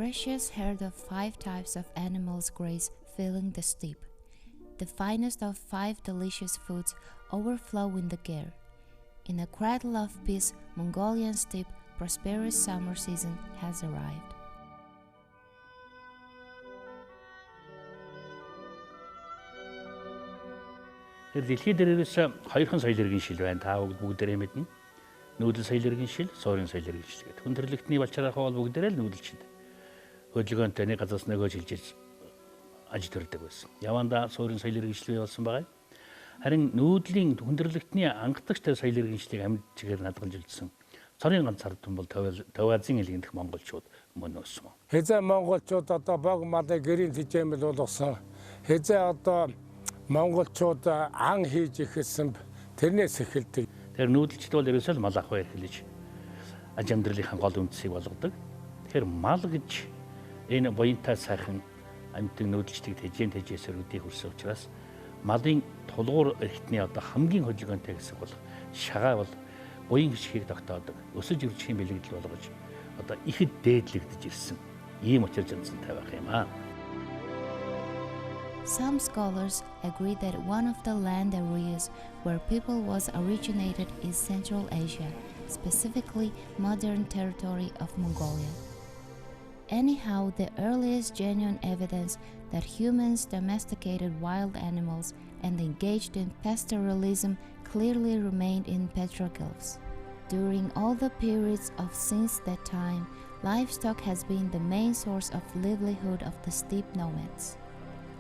precious herd of 5 types of animals graze, filling the steppe. The finest of 5 delicious foods overflow in the air. In a cradle of peace, Mongolian steppe, prosperous summer season has arrived. Дэлхийд дээрээс хоёрхан соёл иргэн шил байна. Та бүгдээрээ мэднэ. Нүүдэл соёл иргэн шил, суурин соёл иргэн шил гэдэг. Хүн төрлөختний балчаараа бол бүгдээрээ л нүүдэлчинд хөдөлгөөнтэй нэг газраас нөгөө шилжиж аж төрдөг байсан. Яванда суурин соёл иргэн шил бий болсон байгаа. Харин нүүдлийн хүн төрлөختний ангадагчтай соёл иргэн шилийг амьд чигээр надгалж үлдсэн. Цорын ганц ардсан бол Төвазын элгийн дэх монголчууд мөн өссөн. Хэзээ монголчууд одоо бог малыг гэрийн тэжээмэл болгосон. Хэзээ одоо монголчууд ан хийж ихсэн тэрнээс эхэлдэг. Тэр нүүдэлчд бол ерөөсөө л мал авах эрхлэж аж амьдралынхаа гол үндсийг болгодог. Тэгэхээр мал гэж энэ буянтай сайхан амьтан нүүдэлчдийг тэжээсээр үдий хүрсэн учраас малын тулгуур эрхтний одоо хамгийн хөдөлгөөнтэй хэсэг бол шагаа бол буян хишгийг тогтоодог. Өсөж үржихийн бэлэгдэл болгож одоо ихэд дээдлэгдэж ирсэн. Ийм учир жанцантай байх юм аа. Some scholars agree that one of the land areas where people was originated is Central Asia, specifically modern territory of Mongolia. Anyhow, the earliest genuine evidence that humans domesticated wild animals and engaged in pastoralism clearly remained in petroglyphs. During all the periods of since that time, livestock has been the main source of livelihood of the steppe nomads.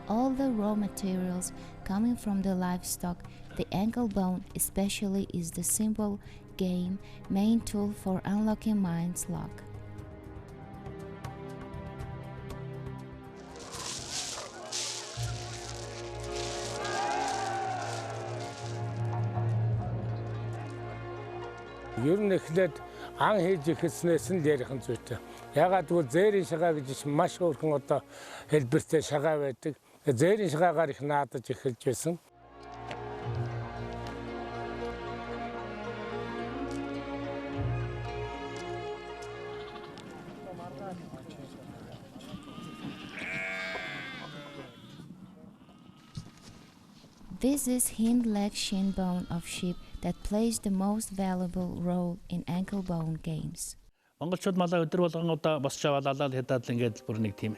All the raw materials coming from the livestock, the ankle bone especially is the simple game main tool for unlocking mind's lock. Ер нь эхлээд ан хийж ихснээс нь ярих зүйтэй. Ягаад гэвэл зээрийн шагаа гэж маш өөрхөн одоо хэлбэртэй шагаа байдаг. Зээрийн шагаагаар их наадаж эхэлж байсан. This is hind leg shin bone of sheep that plays the most valuable role in ankle bone games. Монголчууд малаа өдөр болгон одоо босч аваад алаад хятад л ингээд бүр нэг тийм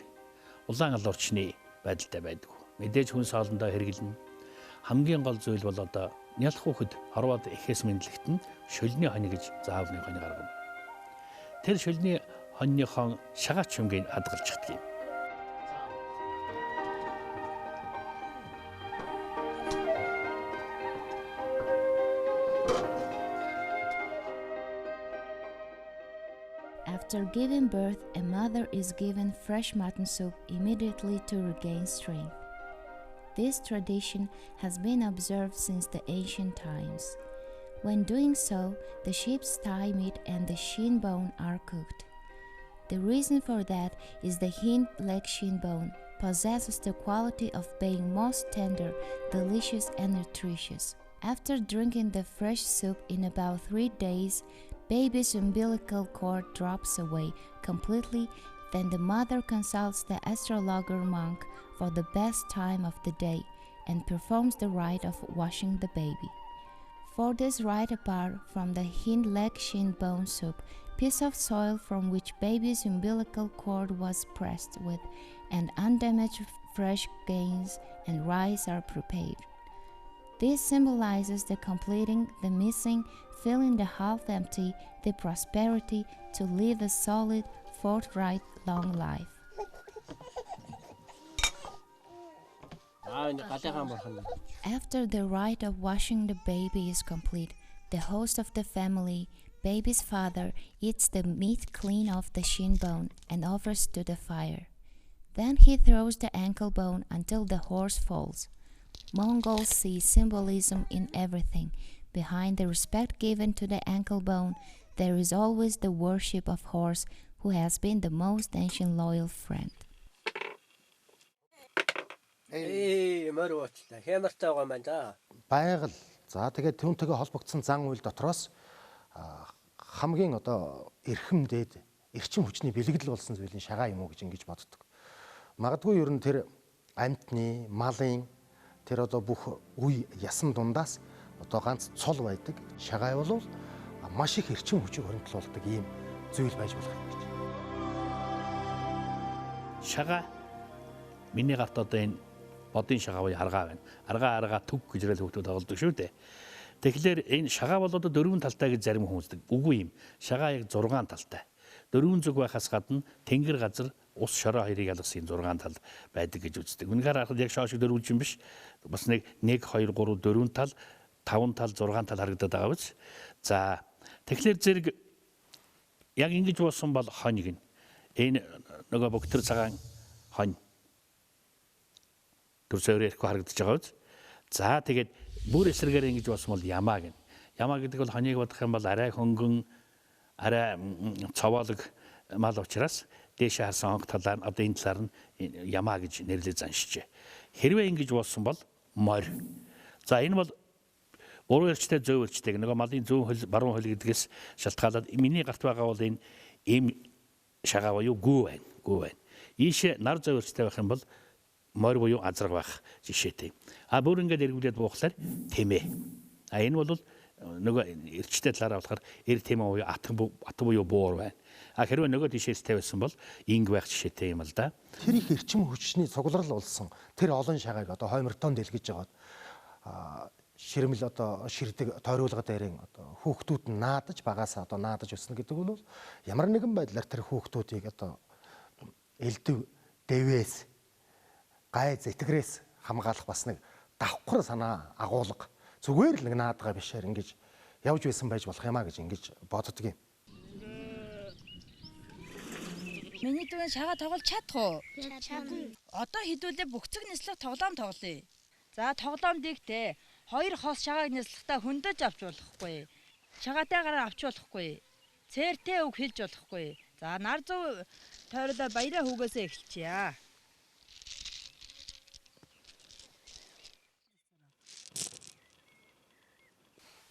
улаан алуурчны байдалтай байдаг. Мэдээж хүн соолондоо хэрэглэнэ. Хамгийн гол зүйл бол одоо нялх хүүхэд хорвоод эхээс мэдлэгтэн шөлний хони гэж заавны хони гаргана. Тэр шөлний хоньныхон шагаач юмгийн хадгалж чаддаг юм. After giving birth, a mother is given fresh mutton soup immediately to regain strength. This tradition has been observed since the ancient times. When doing so, the sheep's thigh meat and the shin bone are cooked. The reason for that is the hind leg shin bone possesses the quality of being most tender, delicious, and nutritious. After drinking the fresh soup in about 3 days, baby's umbilical cord drops away completely. Then the mother consults the astrologer monk for the best time of the day and performs the rite of washing the baby. For this rite, apart from the hind leg shin bone soup, piece of soil from which baby's umbilical cord was pressed with and undamaged fresh grains and rice are prepared. This symbolizes the completing, the missing, filling the half empty, the prosperity to live a solid, forthright, long life. After the rite of washing the baby is complete, the host of the family, baby's father, eats the meat clean off the shin bone and offers to the fire. Then he throws the ankle bone until the horse falls. Mongols see symbolism in everything. Behind the respect given to the ankle bone, there is always the worship of horse, who has been the most ancient loyal friend. Байгаль. За тэгээд түүнтэйгээ холбогдсон зан үйл дотроос хамгийн одоо эрхэм дээд эрчим хүчний бэлэгдэл болсон зүйлийн шагаа юм уу гэж ингэж боддог. Магадгүй ер нь тэр амьтны, малын тэр одоо бүх үе ясан дундаас одоо ганц цол байдаг шагаа бол маш их эрчим хүчийг хоригдлуулдаг ийм зүйл байж болох юм гэж. Шагаа миний гарт одоо энэ бодын шагаа буюу аргаа байна. Аргаа төг гэж хэлээд хөвгүүд тоглодог шүү дээ. Тэгэхээр энэ шагаа бол одоо дөрвөн талтай гэж зарим хүмүүсдэг. Үгүй юм. Шагаа яг 6 талтай. Дөрвөн зүг байхаас гадна тэнгэр газар ус шороо хоёрыг ялгасан 6 тал байдаг гэж үздэг. Үнэхээр харахад яг шоо шиг дөрвөлж юм биш. Бас 1 2 3 4 тал, 5 тал, 6 тал харагдаад байгаа биз. За тэгэхээр зэрэг яг ингэж болсон бол хонь гин. Энэ нөгөө богтөр цагаан хонь. Төрсөөр ярихгүй харагдаж байгаа биз. За тэгээд бүр эсрэгээр ингэж болсон бол ямаа гин. Ямаа гэдэг бол хоньыг бодох юм бол арай хөнгөн, арай цовоолог мал учраас дээшээ харсан онг талаар одоо энэ талаар нь ямаа гэж нэрлэж заншижээ. Хэрвээ ингэж болсон бол морь. За энэ бол уруу эрчтэй зөв эрчтэй нөгөө малын зүүн хөл баруун хөл гэдгээс шалтгаалаад миний гарт байгаа бол энэ им шагаа буюу гүү байна. Ийшээ нар зөв эрчтэй байх юм бол морь буюу азраг байх жишээтэй. А бүр ингээд эргүүлээд буухлаар тэмээ. А энэ бол нөгөө эрчтэй талаараа болохоор эр тэмээ буюу ат буюу буур байна. А хэрвээ нөгөө тишээс тавьсан бол инг байх жишээтэй юм л да. Тэр их эрчим хүчний цугларал болсон тэр олон шагааг одоо хоймортон дэлгэж жагаад ширмэл одоо ширдэг тойруулга дээрэн одоо хүүхдүүд нь наадаж багасаа одоо наадаж өснө гэдэг нь бол ямар нэгэн байдлаар тэр хүүхдүүдийг одоо элдв дэвээс гай зэтгэрээс хамгаалах бас нэг давхар санаа агуулга зүгээр л нэг наадгаа бишээр ингэж явж байсан байж болох юмаа гэж ингэж боддог юм. Миний дүүн шагаа тоглож чадах уу? Чадна. Одоо хэдүүлээ бүгцэг нислэг тоглоом тоглоё. За тоглоом дэгтэй 2 хос шагааг нислэхдээ хөндөж авч болохгүй. Шагаатайгаар авч болохгүй. Цээртэй үг хэлж болохгүй. За нар зов тойролоо баяраа хүүгээсээ эхэлчихье.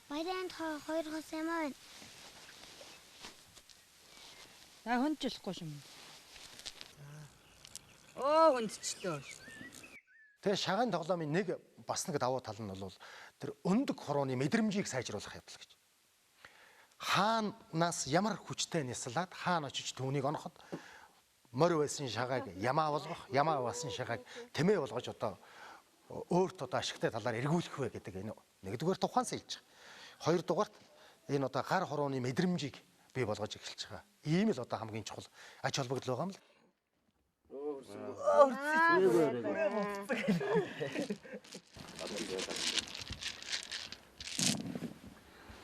Баяранд 2 хос юм аа. За хөндөж болохгүй юм. Оо хөндөчлөө. Тэгээ шагаан тоглоомын нэг бас нэг давуу тал нь бол тэр өндөг хорооны мэдрэмжийг сайжруулах явдал гэж. Хаанаас ямар хүчтэй нислаад хаана очиж түүнийг оноход морь байсан шагааг ямаа болгох, ямаа басан шагааг тэмээ болгож одоо өөрт одоо ашигтай талаар эргүүлэх вэ гэдэг энэ нэгдүгээр тухайн сэлж байгаа. Хоёрдугаарт энэ одоо гар хорооны мэдрэмжийг бий болгож эхэлж байгаа. Ийм л одоо хамгийн чухал ач холбогдол байгаа юм л.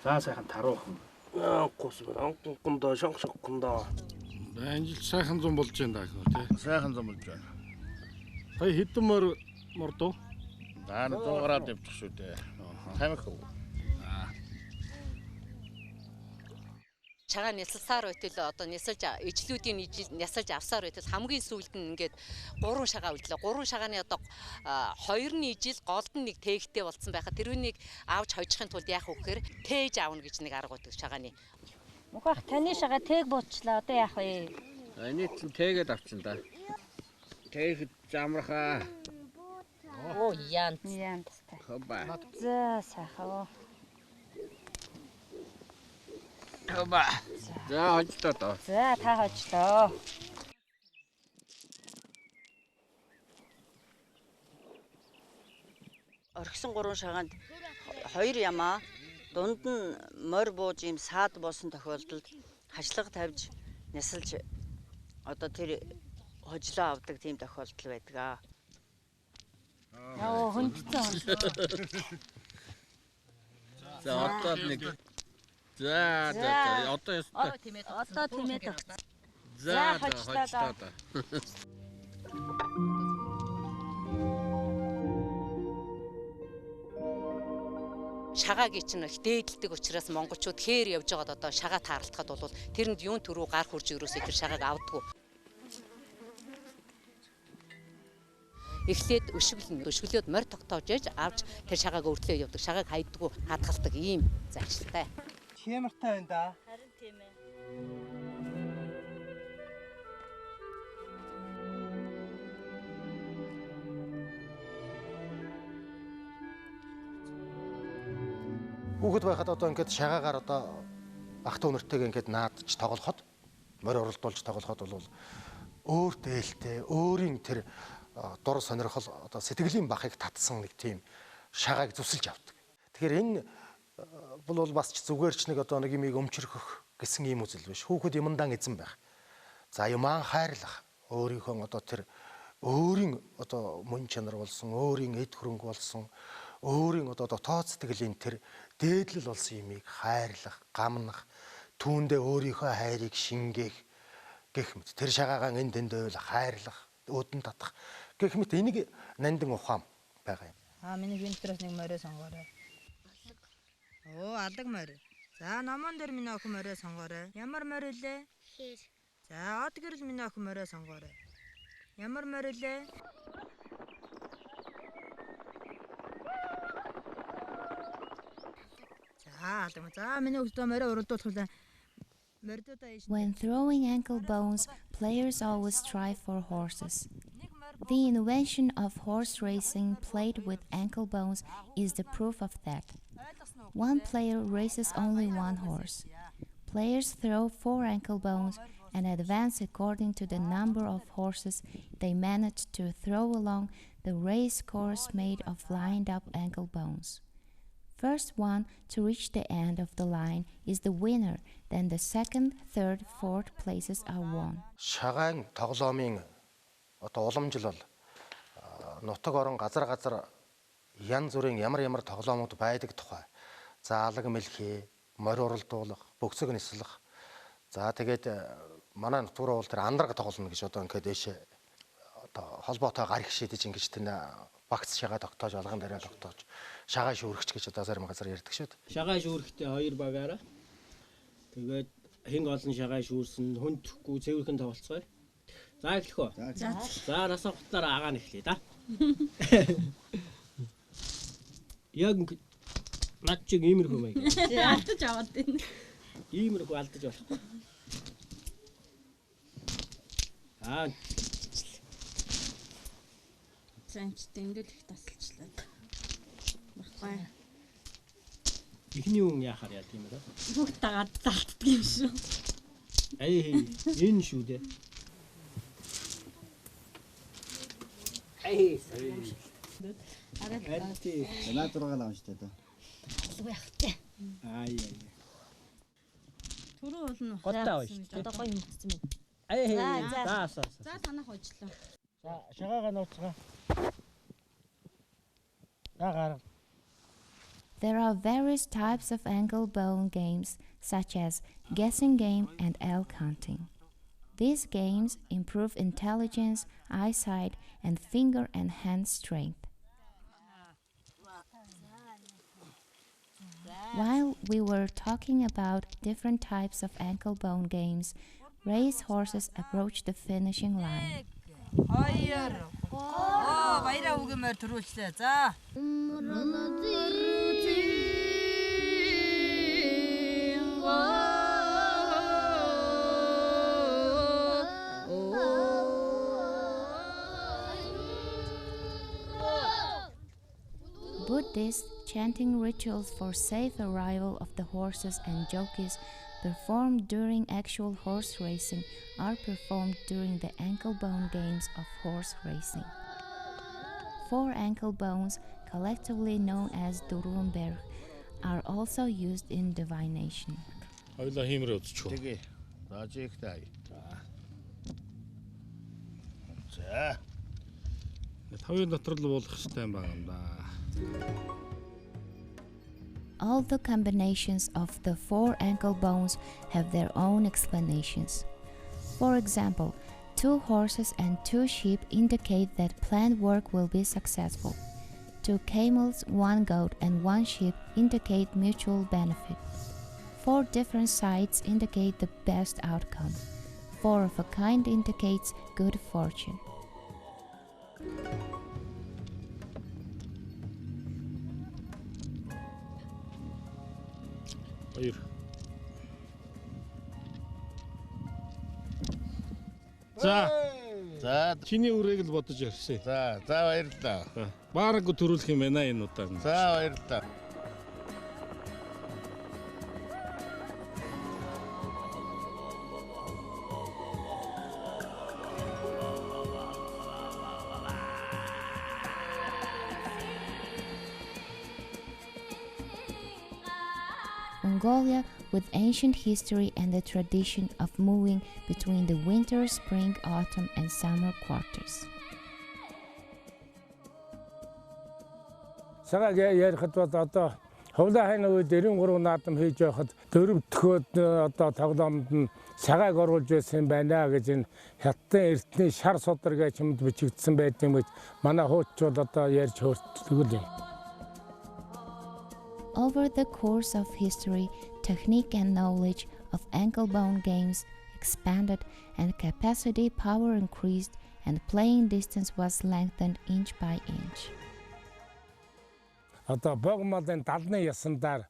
За сайхан таруухан. Гундаа шанхшгундаа. Анжил сайхан зам болж байна даа тий. Сайхан зам болж байна. Сая хэдэн мордоо? Даа 100 град явчих шүү дээ. Тамих уу. Шагаа нисэлсаар байтал одоо нисэлж ижлүүдийн нисэлж авсаар байтал хамгийн сүүлд нь ингээд 3 шагаа үлдлээ. 3 шагааны одоо 2 нь ижил голд нь нэг тээгтэй болцсон байхад тэрүүнийг авч хожихын тулд яах вэ гэхээр тээж аавна гэж нэг арга байдаг шагааны. Мөхөх таны шагаа тээг буучлаа одоо яах вэ? Эний тэгээд авчин да. Тээг замрахаа. Оо янз. Хоба. За сайхан. Хоба. За хожлоо тоо. За та хожлоо. Орхисон 3 шагаанд 2 ямаа дунд нь морь бууж юм саад боосон тохиолдолд хашлага тавьж нисэлж одоо тэр хожлоо авдаг тийм тохиолдол байдаг аа. Яа хөндөцөн. За одоо нэг. За одоо одоо тэмээд. За хожлоо. Шагаагийн чинь их дээдэлдэг учраас монголчууд хээр явж байгаад одоо шагаа таарлахад бол тэрэнд юун төрөө гар хурж өрөөсөө тэр шагааг авдаггүй. Эхлээд өшгөлөөд морь тогтоож яж авч тэр шагааг өртлөө явдаг. Шагааг хайдаггүй, хадгалдаг ийм заншилтай. Чимэртэй байна да. Харин тийм ээ. Хүүхэд байхад одоо ингээд шагаагаар одоо ах トゥ нэртэйгээ ингээд наадч тоглоход морь оролдуулж тоглоход бол өөр дээлтэй, өөрийн тэр дур сонирхол одоо сэтгэлийн бахыг татсан нэг тийм шагааг зүсэлж авдаг. Тэгэхээр энэ бол бас ч зүгээр ч нэг одоо нэг юмыг өмчрөх гэсэн юм үзэл биш. Хүүхэд юмдан эзэн байх. За юмаа хайрлах. Өөрийнхөө одоо тэр өөрийн одоо мөн чанар болсон, өөрийн эд хөрөнгө болсон, өөрийн одоо дотоод сэтгэлийн тэр дээдлэл болсон юмыг хайрлах, гамнах, түүндээ өөрийнхөө хайрыг шингээх гэх мэт тэр шагаагаан энд дэндэл хайрлах, өөдөн татах гэх мэт энийг нандин ухаан байгаа юм. Миний винтерс нэг морой сонгоорой. Алаг морь. За номон дээр миний охин морой сонгоорой. Ямар морь лээ? Хээр. За од гэрэл миний охин морой сонгоорой. Ямар морь лээ? За миний охин морой уралдуулах. When throwing ankle bones, players always strive for horses. The invention of horse racing played with ankle bones is the proof of that. One player races only one horse. Players throw 4 ankle bones and advance according to the number of horses they manage to throw along the race course made of lined up ankle bones. First one to reach the end of the line is the winner. Then the second, third, fourth places are won. Шагаан тоглоомын одоо уламжил бол нутаг орон газар янз бүрийн ямар тоглоомууд байдаг тухай. За алаг мэлхий, морь уралдуулах, бөксөг нислэх. За тэгээд манай нутгаар бол тэр андарга тоглоно гэж одоо ингээд дэше одоо холбоотой гар их шидэж ингэж тэр багц шагаа тогтоож алган дээр тогтоож шагаа шүүрэгч гэж одоо зарим газар ярьдаг шүү дээ. Шагаа шүүрэхтэй 2 багаараа тэгээд хин олон шагаа шүүрсэн хүндэхгүй цэвэрхэн тоглолцгоё. За эхлэх үү. За нас хутлаараа агаан эхлэе да. Яг над чиг иймэрхүү мэй. Алдаж аваад байна. Иймэрхүү алдаж болохгүй. Цанч дэндэл их тасалчлаа. Баггүй. Ихний хүн яхаар яа тийм ээ. Бүгд дагаад таалтдаг юм шүү. Энэ шүү дээ. Наад зургаал авах шүү дээ. Алгүй явахтай. Түрүү бол нь готаа шүү. Одоо гоё юм болсон байна. За танах хожлоо. За шагаага нууцгаа. There are various types of ankle bone games, such as guessing game and L counting. These games improve intelligence, eyesight, and finger and hand strength. While we were talking about different types of ankle bone games, race horses approach the finishing line. Баяраа үгэмээр төрүүлчлээ. За. Buddhist chanting rituals for safe arrival of the horses and jockeys performed during actual horse racing are performed during the ankle bone games of horse racing. 4 ankle bones, collectively known as Durumberg, are also used in divination. Хоёлаа хиймрээ үзчихв. Тэгээ. За жигтэй. За. Тавын дотор л буулгах хэрэгтэй юм байна да. All the combinations of the 4 ankle bones have their own explanations. For example, 2 horses and 2 sheep indicate that planned work will be successful. 2 camels, 1 goat, and 1 sheep indicate mutual benefit. 4 different sides indicate the best outcome. 4 of a kind indicates good fortune. За чиний үрийг л бодож ярьсан. За баярлалаа. Баараагүй төрүүлэх юм байна энэ удаа. За баярлалаа. Mongolia with ancient history and the tradition of moving between the winter, spring, autumn, and summer quarters. Shagai ярихад бол одоо ховлын хайны үед 93 наадам хийж байхад дөрөвдөхөд одоо тоглоомд нь шагайг оруулж байсан байна гэж энэ хятадын эртний шар судар гэж юмд бичигдсэн байдığım гэж манай хуучууд одоо ярьж хөртдөг юм. Over the course of history, technique and knowledge of ankle bone games expanded and capacity power increased and playing distance was lengthened inch by inch. Одоо богмолын далны ясандаар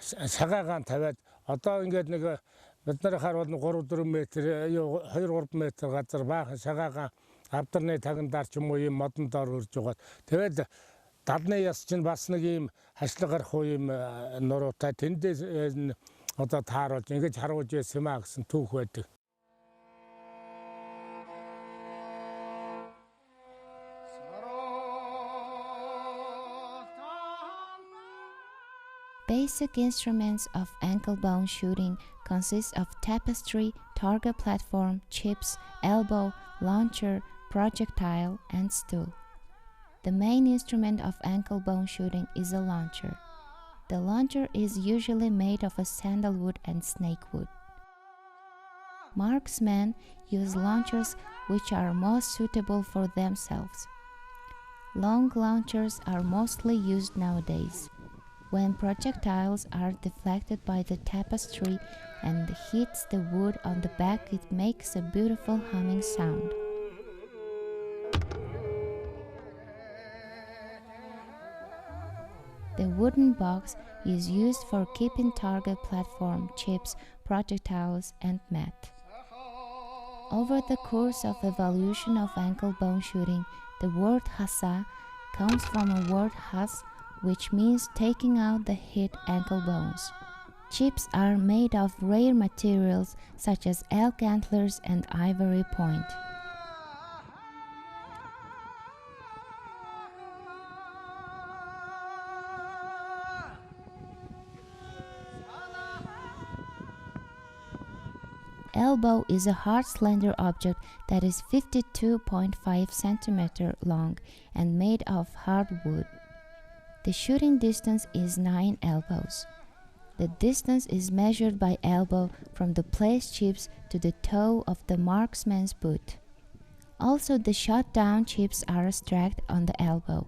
шагайгаан тавиад одоо ингээд нэг бид нар харуул 3-4 метр 2-3 метр газар баахан шагайгаан авдарны тагнаар ч юм уу юм модон дор өрж байгаа. Тэгээд далны яс чинь бас нэг юм хашлаг гарах юм нуруутай тэндээс одоо тааруулж ингэж харуулж байсан юм а гэсэн түүх байдаг. Basic instruments of ankle bone shooting consist of tapestry, target platform, chips, elbow, launcher, projectile, and stool. The main instrument of ankle bone shooting is a launcher. The launcher is usually made of a sandalwood and snakewood. Marksmen use launchers which are most suitable for themselves. Long launchers are mostly used nowadays. When projectiles are deflected by the tapestry and hits the wood on the back, it makes a beautiful humming sound. The wooden box is used for keeping target platform, chips, projectiles, and mat. Over the course of evolution of ankle bone shooting, the word hasa comes from a word has, which means taking out the hit ankle bones. Chips are made of rare materials such as elk antlers and ivory point. Elbow is a hard slender object that is 52.5 cm long and made of hard wood. The shooting distance is 9 elbows. The distance is measured by elbow from the placed chips to the toe of the marksman's boot. Also, the shot down chips are stacked on the elbow.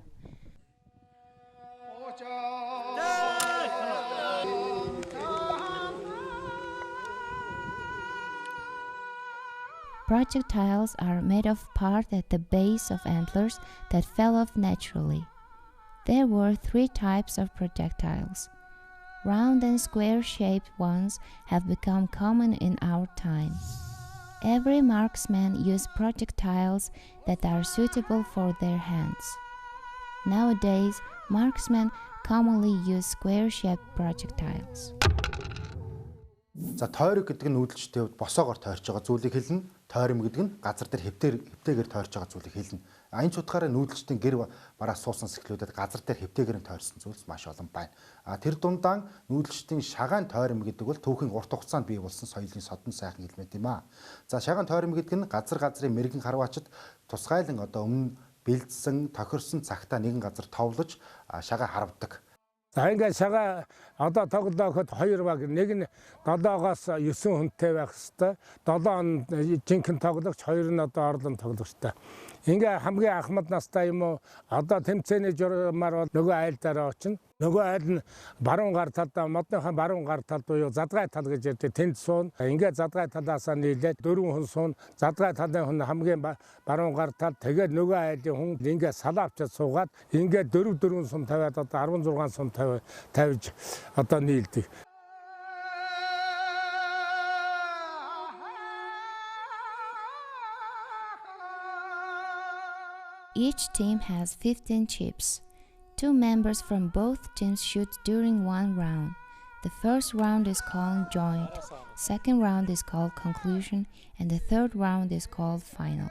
Projectiles are made of part at the base of antlers that fell off naturally. There were 3 types of projectiles. Round and square-shaped ones have become common in our time. Every marksman uses projectiles that are suitable for their hands. Nowadays, marksmen commonly use square-shaped projectiles. За тойрог гэдэг нь нүүдэлчтэй хувьд босоогоор тойрч байгаа зүйлийг хэлнэ. Тойром гэдэг нь газар дээр хэвтэйгээр тойрч байгаа зүйлийг хэлнэ. Энэ ч утгаараа нүүдэлчдийн гэр бараа суусан сэхлүүдэд газар дээр хэвтэйгээр тойрсон зүйлс маш олон байна. Тэр дундаа нүүдэлчдийн шагаан тойром гэдэг бол түүхийн урт хугацаанд бий болсон соёлын содон сайхан хэлмэт юм аа. За шагаан тойром гэдэг нь газрын мэрэгэн харваачид тусгайлан одоо өмнө бэлдсэн, тохирсон цагтаа нэгэн газар товлож шагаа харавдаг. За ингээд шагаа одоо тоглооход 2 баг нэг нь 7-оос 9 хүнтэй байх хэвээр 7 жинхэнэ тоглогч 2 нь одоо орлон тоглогчтой. Ингээ хамгийн ахмад настай юм уу одоо тэмцээний журмаар бол нөгөө айлдаараа очино. Нөгөө айл нь баруун гар талдаа модныхаа баруун гар тал буюу задгай тал гэж ярьдаг. Тэнд суун. Ингээ задгай талаасаа нийлээд 4 хүн суун. Задгай талын хүн хамгийн баруун гар тал. Тэгээд нөгөө айлын хүн ингээ салаавчаад суугаад ингээ 4 сум тавиад одоо 16 сум тавьж одоо нийлдэг. Each team has 15 chips. 2 members from both teams shoot during one round. The first round is called joint, second round is called conclusion, and the third round is called final.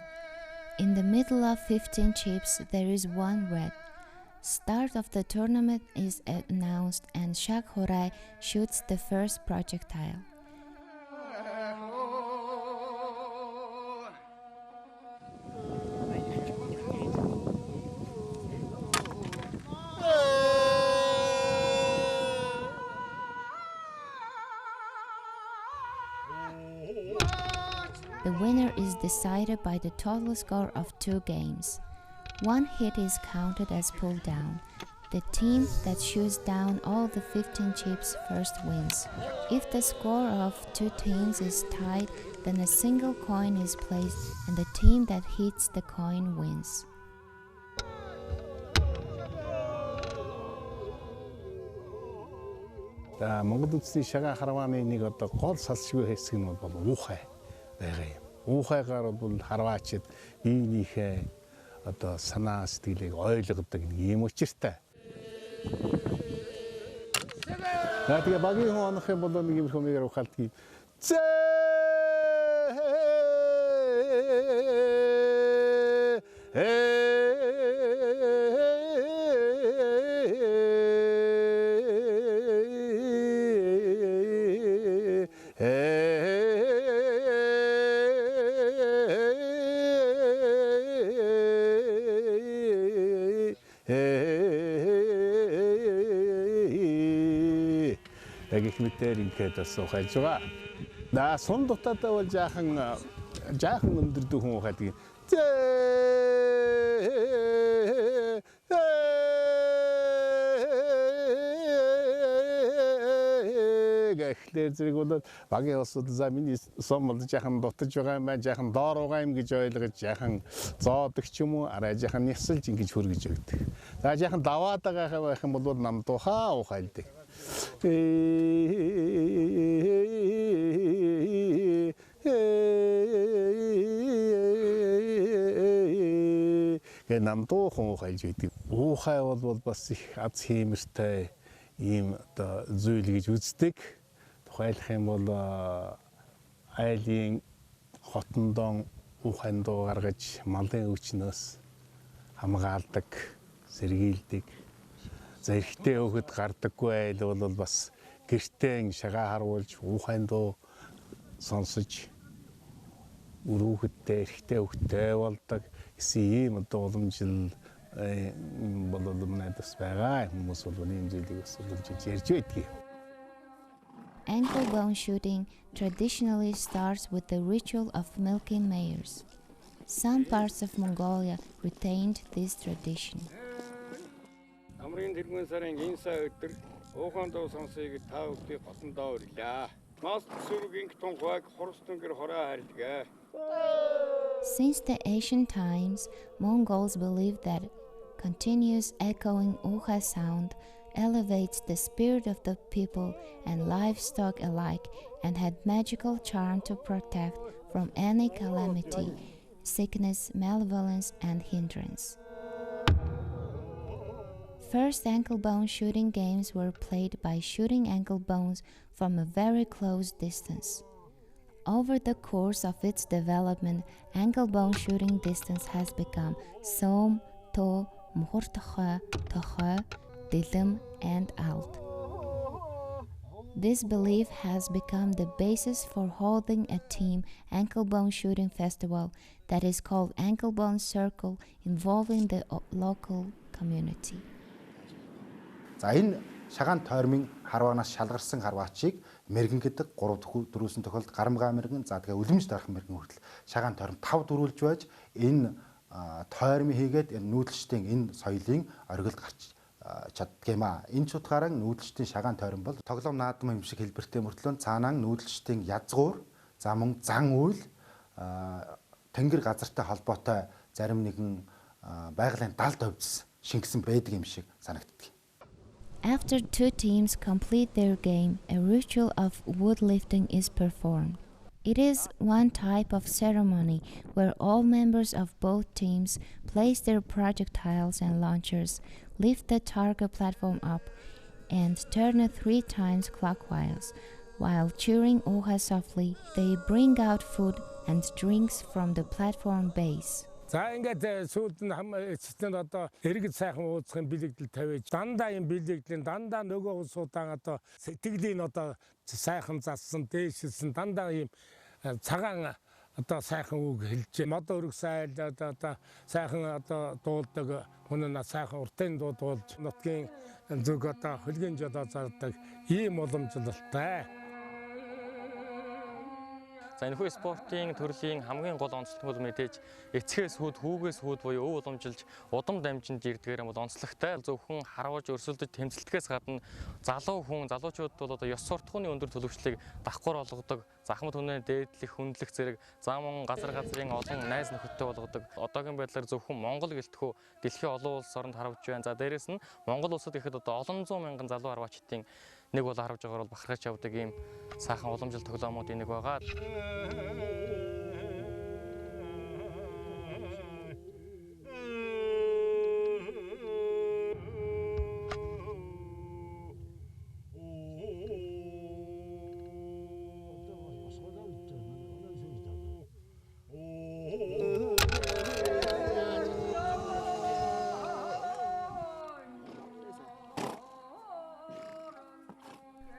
In the middle of 15 chips, there is one red. Start of the tournament is announced and shagai shoots the first projectile. The winner is decided by the total score of 2 games. One hit is counted as pull down. The team that shoots down all the 15 chips first wins. If the score of 2 teams is tied, then a single coin is placed and the team that hits the coin wins. Монгол улсын шагаа харвааны нэг одоо гол салшгүй хэсэг нь бол уухай байгаа юм. Уухайгаар бол харваачид биенийхээ одоо санаа сэтгэлийг ойлгодог нэг юм учиртай. Тэгээ багийн хүн онох юм бол нэг юм хүмүүсээр ухаалтгийг их мэтэр ингээд асуухаж байгаа. На сум дутаатай бол жаахан өндөрдөг хүн ухаад гэхлээр зэрэг бол багийн усуд за миний сум бол жаахан дутаж байгаа юм байна, жаахан доор байгаа юм гэж ойлгож жаахан зоодог ч юм уу, арай жаахан нисэлж ингэж хөргөж өгдөг. За жаахан даваад байгаа байх юм бол нам тухаа ухаалдаг. Намдуу хүн ухайлж байдаг. Уухай бол бас их аз хиймэртэй ийм одоо зүйл гэж үздэг. Тухайлах юм бол айлын хотондон уухайн дуу гаргаж малын өвчнөөс хамгаалдаг, сэргийлдэг. За эрэгтэй хөхөд гардаггүй айл бол бас гэртээ шагаа харуулж уухайн дуу сонсож өрөөхөдтэй эрэгтэй хөхтэй болдог. Ийм одоо уламжил болол надаас байгаа хүмүүс бол ийм зүйлийг бас ярьж байдаг. Ankle bone shooting traditionally starts with the ritual of milking mares. Some parts of Mongolia retained this tradition. Амрын тэргүүн сарын энэ сая өдөр уухан дуу сонсыг та бүхний хотондоо өрлөө. Мас сүргийн тунхайг хорстөнгөр хороо харилгээ. Since the ancient times, Mongols believed that continuous echoing uha sound elevates the spirit of the people and livestock alike and had magical charm to protect from any calamity, sickness, malevolence, and hindrance. First ankle bone shooting games were played by shooting ankle bones from a very close distance. Over the course of its development, ankle bone shooting distance has become som, to, muhurtacha, tacha, dilim, and out. This belief has become the basis for holding a team ankle bone shooting festival that is called Ankle Bone Circle, involving the local community. За энэ шагаан тойрмын харваанаас шалгарсан харваачийг мэргэн гэдэг 3 дөрвөөсөн тохиолдолд гарамгаа мэргэн за тэгээ үлэмж дарах мэргэн хүртэл шагаан тойром 5 дөрвөлж байж энэ тойрмыг хийгээд энэ нүүдэлчдийн энэ соёлын оргилд гарч чаддгиймаа. Энэ ч утгаараа нүүдэлчдийн шагаан тойрон бол тоглоом наадам юм шиг хэлбэртэй мөртлөө цаанаа нүүдэлчдийн язгуур за мөн зан үйл тэнгэр газартай холбоотой зарим нэгэн байгалийн далд хувьдс шингэсэн байдаг юм шиг санагддаг. After 2 teams complete their game, a ritual of wood lifting is performed. It is one type of ceremony where all members of both teams place their projectiles and launchers, lift the target platform up, and turn it 3 times clockwise. While cheering uha softly, they bring out food and drinks from the platform base. За ингээд сүүлд нь эцэстэн одоо эргэж сайхан ууцхын бэлэгдэл тавьж дандаа юм бэлэгдлийн дандаа нөгөө улсуудаа одоо сэтгэлийн одоо сайхан зассан дээшилсэн дандаа юм цагаан одоо сайхан үг хэлж мод өрг сайл одоо сайхан одоо дуулдаг хүн нь сайхан уртын дуу дуулж нутгийн зүг одоо хөлгийн жолоо зардаг ийм уламжлалтай. За энэхүү спортын төрлийн хамгийн гол онцлог бол мэдээж эцгээс хүүд хүүгээс хүүд буюу өв уламжилж удам дамжинд ирдгээр юм бол онцлогтой зөвхөн харуулж өрсөлдөж тэмцэлтгээс гадна залуучууд бол одоо ёс суртахууны өндөр төлөвчлийг давхар олгодог, захмад хүнээ дээдлэх, хүндлэх зэрэг зам газрын олон найз нөхөдтэй болгодог. Одоогийн байдлаар зөвхөн Монгол гэлтгүү дэлхийн олон улс оронд харавж байна. За дээрэс нь Монгол улсад ихэд одоо олон зуун мянган залуу арваачдын нэг бол харавж байгаа бол бахархаж явдаг ийм сайхан уламжлалт тоглоомуудын нэг байгаа.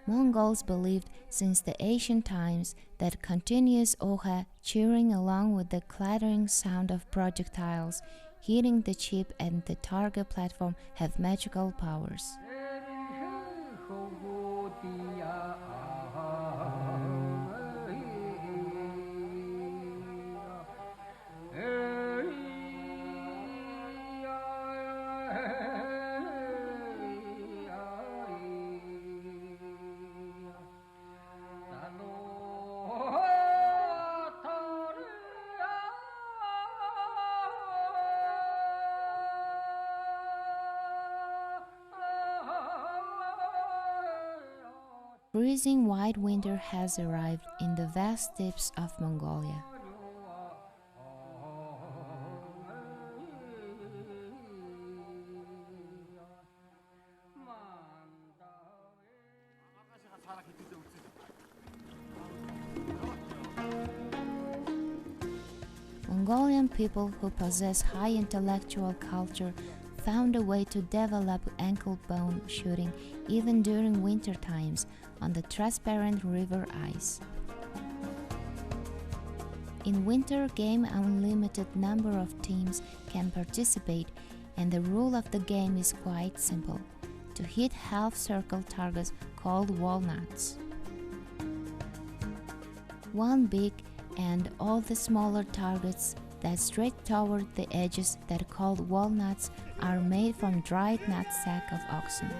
Mongols believed since the ancient times that continuous oha cheering along with the clattering sound of projectiles hitting the chip and the target platform have magical powers. Freezing white winter has arrived in the vast steppes of Mongolia. Mongolian people who possess high intellectual culture found a way to develop ankle bone shooting even during winter times on the transparent river ice. In winter game, unlimited number of teams can participate, and the rule of the game is quite simple: to hit half-circle targets called walnuts. One big and all the smaller targets that straight toward the edges that are called walnuts are made from dried nut sack of oxen.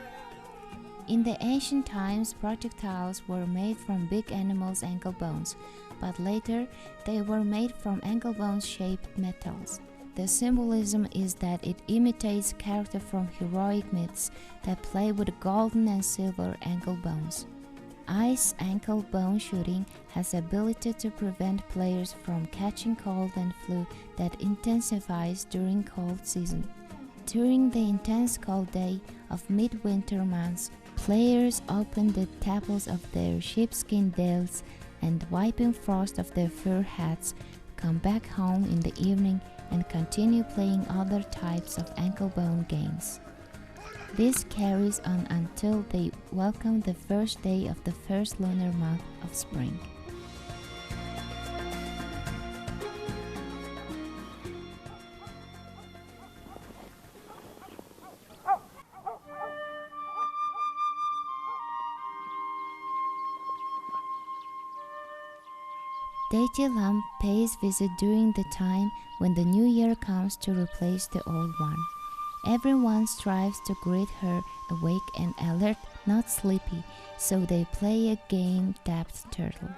In the ancient times, projectiles were made from big animals' ankle bones, but later they were made from ankle bones-shaped metals. The symbolism is that it imitates character from heroic myths that play with golden and silver ankle bones. Ice ankle bone shooting has the ability to prevent players from catching cold and flu that intensifies during cold season. During the intense cold day of midwinter months, players open the tappets of their sheepskin belts and wiping frost off their fur hats, come back home in the evening and continue playing other types of ankle bone games. This carries on until they welcome the first day of the first lunar month of spring. Deity Lamp pays visit during the time when the new year comes to replace the old one. Everyone strives to greet her awake and alert, not sleepy, so they play a game tapped turtle.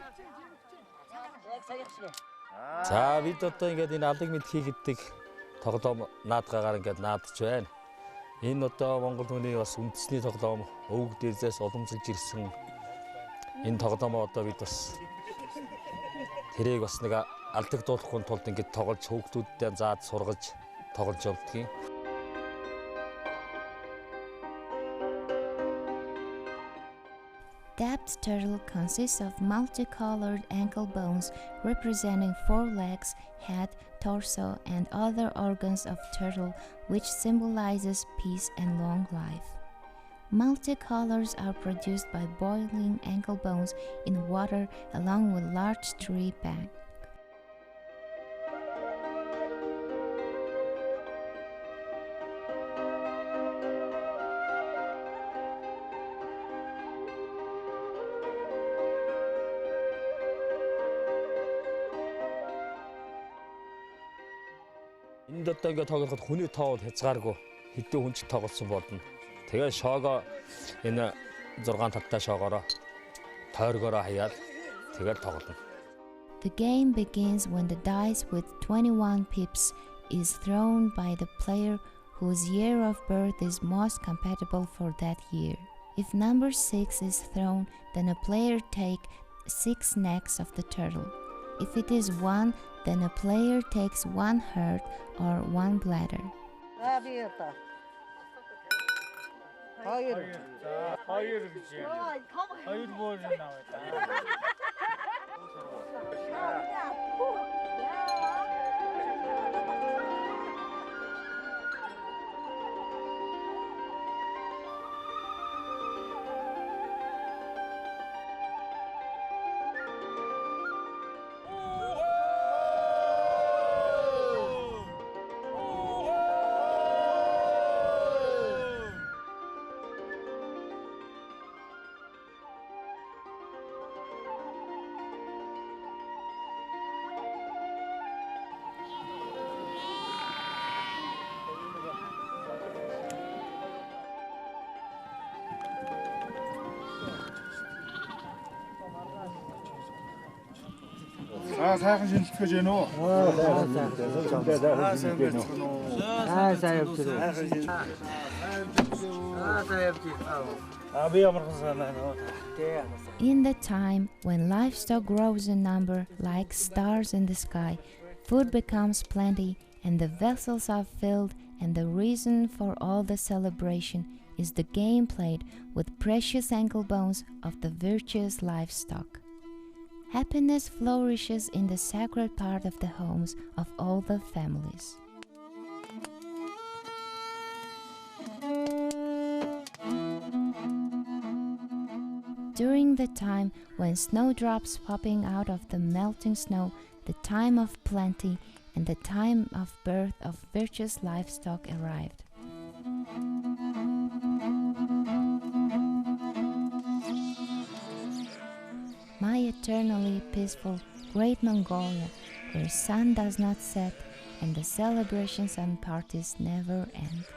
За бид одоо ингээд энэ алаг мэдхий гэдэг тоглоом наадгаагаар ингээд наадч байна. Энэ одоо Монгол хүний бас үндэсний тоглоом өвөг дээрээс уламжилж ирсэн. Энэ тоглоомоо одоо бид бас тэрийг бас нэг алдагдуулахгүй тулд ингээд тоглож хүүхдүүдтэй заад сургаж тоглож явдгийг. dappled turtle consists of multicolored ankle bones representing 4 legs, head, torso, and other organs of turtle, which symbolizes peace and long life. Multicolors are produced by boiling ankle bones in water along with large tree bark. Энд одоо ингээд тоглоход хүний тоо хязгааргүй хэдэн хүн ч тоглосон болно. Тэгээ шоогоо энэ 6 талтай шоогоороо тойргоороо хаяад тэгээд тоглоно. The game begins when the dice with 21 pips is thrown by the player whose year of birth is most compatible for that year. If number 6 is thrown, then a player takes 6 necks of the turtle. If it is 1, then a player takes 1 heart or 1 bladder. Сайхан шинэлтгэж гэнэ үү? In the time when livestock grows in number like stars in the sky, food becomes plenty and the vessels are filled, and the reason for all the celebration is the game played with precious ankle bones of the virtuous livestock. Happiness flourishes in the sacred part of the homes of all the families. During the time when snowdrops popping out of the melting snow, the time of plenty and the time of birth of virtuous livestock arrived. My eternally peaceful Great Mongolia, where sun does not set and the celebrations and parties never end.